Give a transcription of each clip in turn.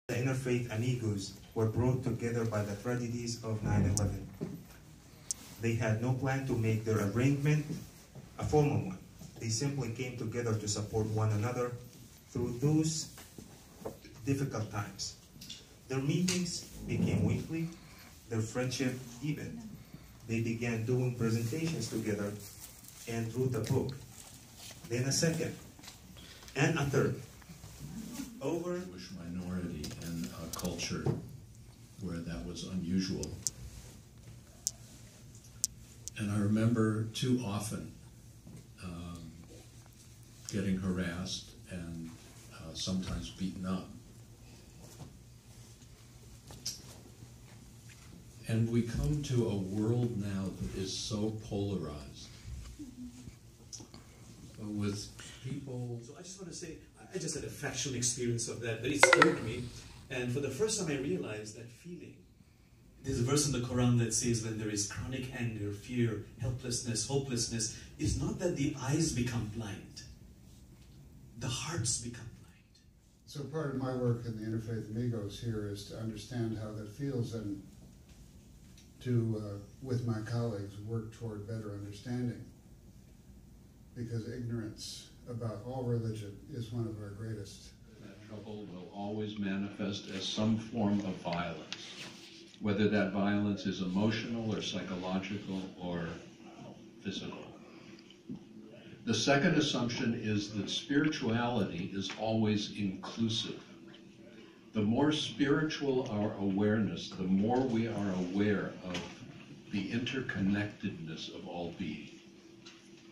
The Interfaith Amigos were brought together by the tragedies of 9/11. They had no plan to make their arrangement a formal one. They simply came together to support one another through those difficult times. Their meetings became weekly, their friendship deepened. They began doing presentations together and wrote a book, then a second, and a third. Over Jewish minority in a culture where that was unusual. And I remember too often getting harassed and sometimes beaten up. And we come to a world now that is so polarized. With people... So I just want to say, I just had a factual experience of that, but it scared me. And for the first time I realized that feeling. There's a verse in the Quran that says when there is chronic anger, fear, helplessness, hopelessness, it's not that the eyes become blind. The hearts become blind. So part of my work in the Interfaith Amigos here is to understand how that feels and to, with my colleagues, work toward better understanding. Because ignorance about all religion is one of our greatest. That trouble will always manifest as some form of violence, whether that violence is emotional or psychological or physical. The second assumption is that spirituality is always inclusive. The more spiritual our awareness, the more we are aware of the interconnectedness of all being.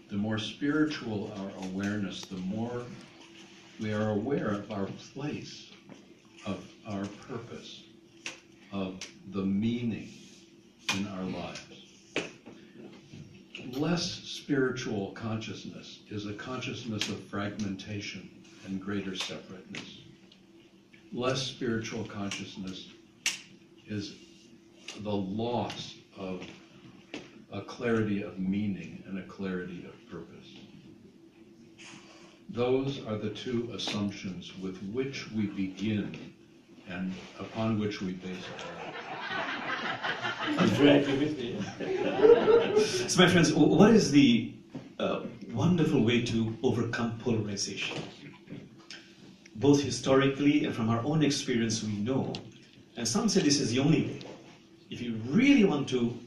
The more spiritual our awareness, the more we are aware of our place, of our purpose, of the meaning in our lives. Less spiritual consciousness is a consciousness of fragmentation and greater separateness. Less spiritual consciousness is the loss of a clarity of meaning and a clarity of purpose. Those are the two assumptions with which we begin and upon which we base our life. I'm very agree with you. So my friends, what is the wonderful way to overcome polarization? Both historically and from our own experience we know, and some say this is the only way. If you really want to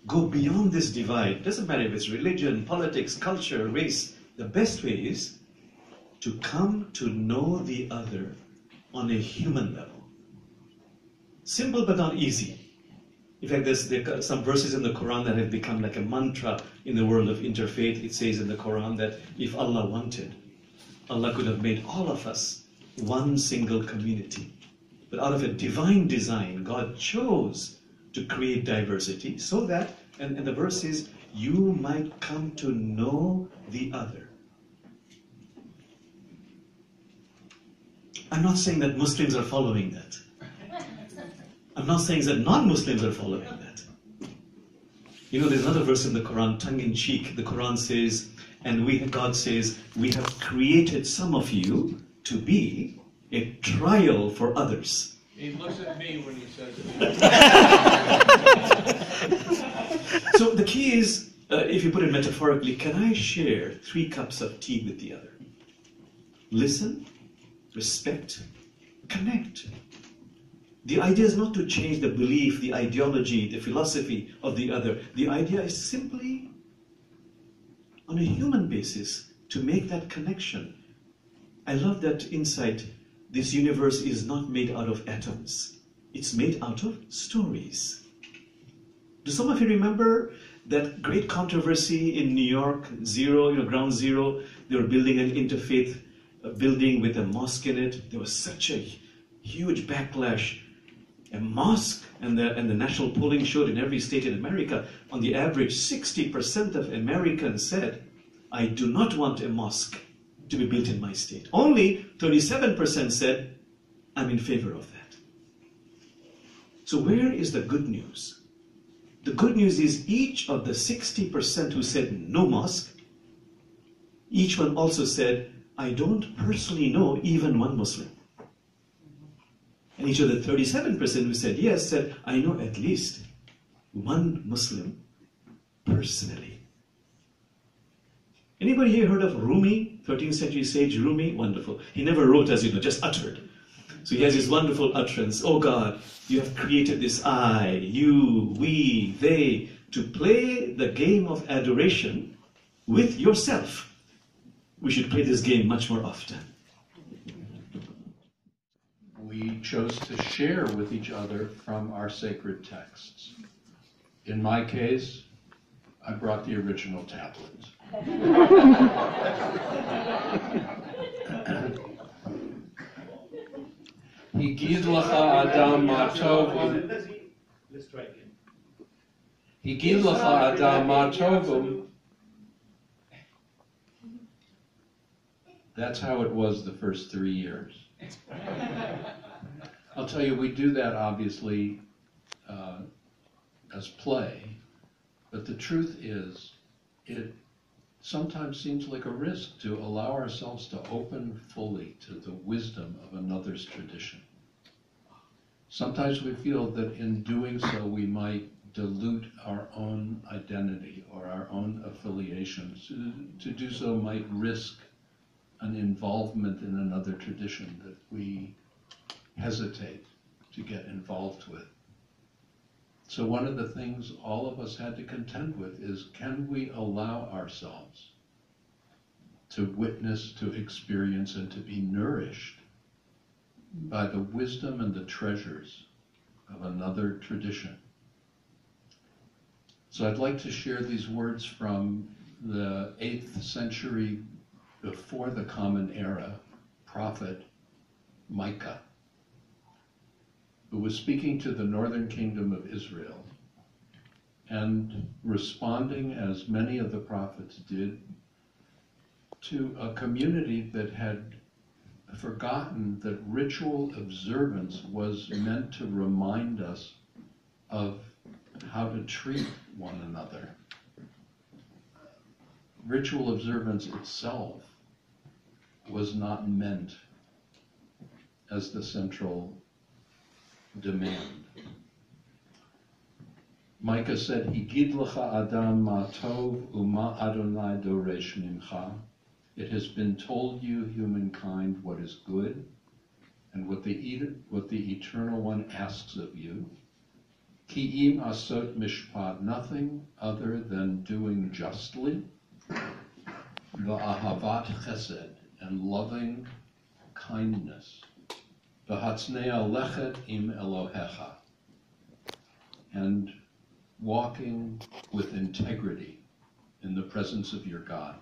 go beyond this divide, doesn't matter if it's religion, politics, culture, race, the best way is to come to know the other on a human level. Simple but not easy. In fact, there are some verses in the Quran that have become like a mantra in the world of interfaith. It says in the Quran that if Allah wanted, Allah could have made all of us one single community. But out of a divine design, God chose to create diversity so that, and the verse is, you might come to know the other. I'm not saying that Muslims are following that. I'm not saying that non-Muslims are following that. You know, there's another verse in the Quran, tongue-in-cheek. The Quran says, and God says, we have created some of you to be a trial for others. He looks at me when he says it. So the key is, if you put it metaphorically, can I share 3 cups of tea with the other? Listen, respect, connect. The idea is not to change the belief, the ideology, the philosophy of the other. The idea is simply, on a human basis, to make that connection. I love that insight. This universe is not made out of atoms. It's made out of stories. Do some of you remember that great controversy in New York, Ground Zero? They were building an interfaith building with a mosque in it. There was such a huge backlash. A mosque, and the national polling showed in every state in America, on the average, 60% of Americans said, I do not want a mosque to be built in my state. Only 37% said, I'm in favor of that. So where is the good news? The good news is each of the 60% who said no mosque, each one also said, I don't personally know even one Muslim. And each of the 37% who said yes said, I know at least one Muslim personally. Anybody here heard of Rumi, 13th century sage Rumi? Wonderful. He never wrote, as you know, just uttered. So he has this wonderful utterance. Oh God, you have created this I, you, we, they, to play the game of adoration with yourself. We should play this game much more often. We chose to share with each other from our sacred texts. In my case, I brought the original tablets. Higid lacha adam ma tovum. Let's try again. Higid lacha adam ma tovum. That's how it was the first 3 years. I'll tell you, we do that obviously as play, but the truth is, it sometimes seems like a risk to allow ourselves to open fully to the wisdom of another's tradition. Sometimes we feel that in doing so we might dilute our own identity or our own affiliations. To do so might risk an involvement in another tradition that we hesitate to get involved with. So one of the things all of us had to contend with is, can we allow ourselves to witness, to experience, and to be nourished by the wisdom and the treasures of another tradition? So I'd like to share these words from the 8th century before the Common Era prophet Micah, who was speaking to the northern kingdom of Israel and responding, as many of the prophets did, to a community that had forgotten that ritual observance was meant to remind us of how to treat one another. Ritual observance itself was not meant as the central demand. Micah said, Higid lecha adam ma tov u'ma Adonai doresh mimcha. It has been told you, humankind, what is good and what the Eternal One asks of you. Ki im asot mishpat, nothing other than doing justly, va'ahavat chesed, and loving kindness, v'hatznea lechet im Elohecha, and walking with integrity in the presence of your God.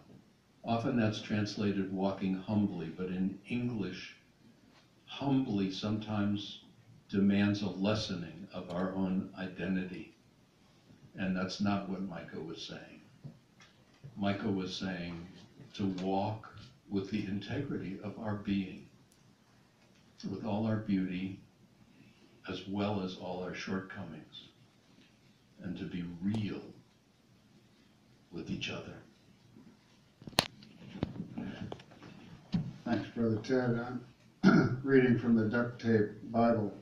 Often that's translated walking humbly, but in English, humbly sometimes demands a lessening of our own identity. And that's not what Micah was saying. Micah was saying to walk with the integrity of our being, with all our beauty, as well as all our shortcomings, and to be real with each other. Thanks, Brother Ted. I'm reading from the duct tape Bible.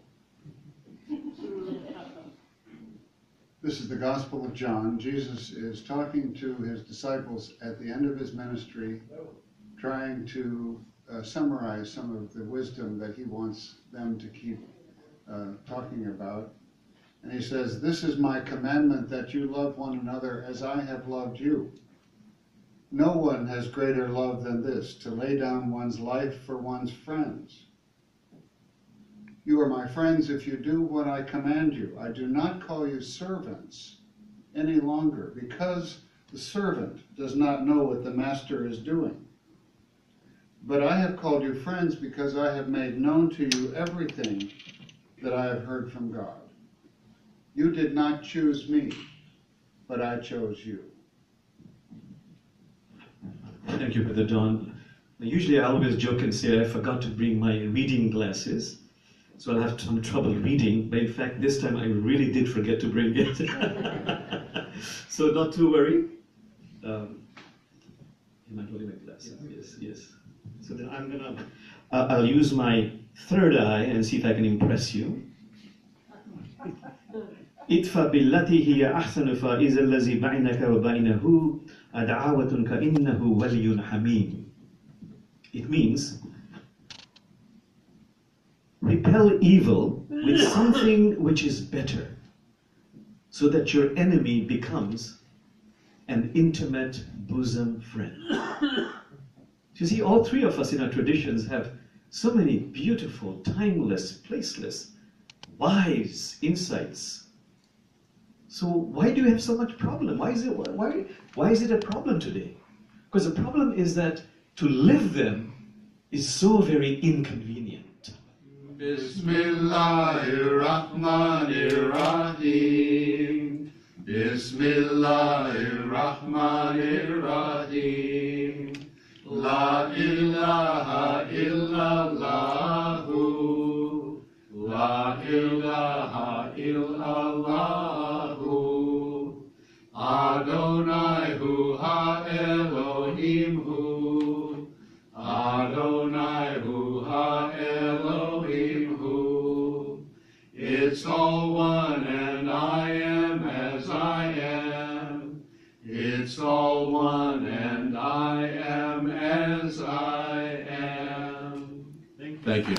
This is the Gospel of John. Jesus is talking to his disciples at the end of his ministry, trying to summarize some of the wisdom that he wants them to keep talking about. And he says, "This is my commandment, that you love one another as I have loved you. No one has greater love than this, to lay down one's life for one's friends. You are my friends if you do what I command you. I do not call you servants any longer, because the servant does not know what the master is doing. But I have called you friends, because I have made known to you everything that I have heard from God. You did not choose me, but I chose you." Thank you, Brother Don. Usually I always joke and say I forgot to bring my reading glasses, so I'll have some trouble reading, but in fact this time I really did forget to bring it. So not to worry. Am I holding my glasses? Yes. So then I'm going to I'll use my third eye and see if I can impress you. idfa billati hiya ahsanu fa iza allazi bainaka wa bainahu ad'awatun ka innahu waliyyun hamim. It means repel evil with something which is better, so that your enemy becomes an intimate bosom friend. You see, all three of us in our traditions have so many beautiful, timeless, placeless, wise insights. So why do you have so much problem? Why is it a problem today? Because the problem is that to live them is so very inconvenient. Bismillahirrahmanirrahim. Bismillahirrahmanirrahim. La ilaha illallahu. La ilaha illallahu. Adonai hu ha-Elohim hu. Adonai hu ha-Elohim hu. It's all one and I am as I am. It's all one and I am as I am. Thank you.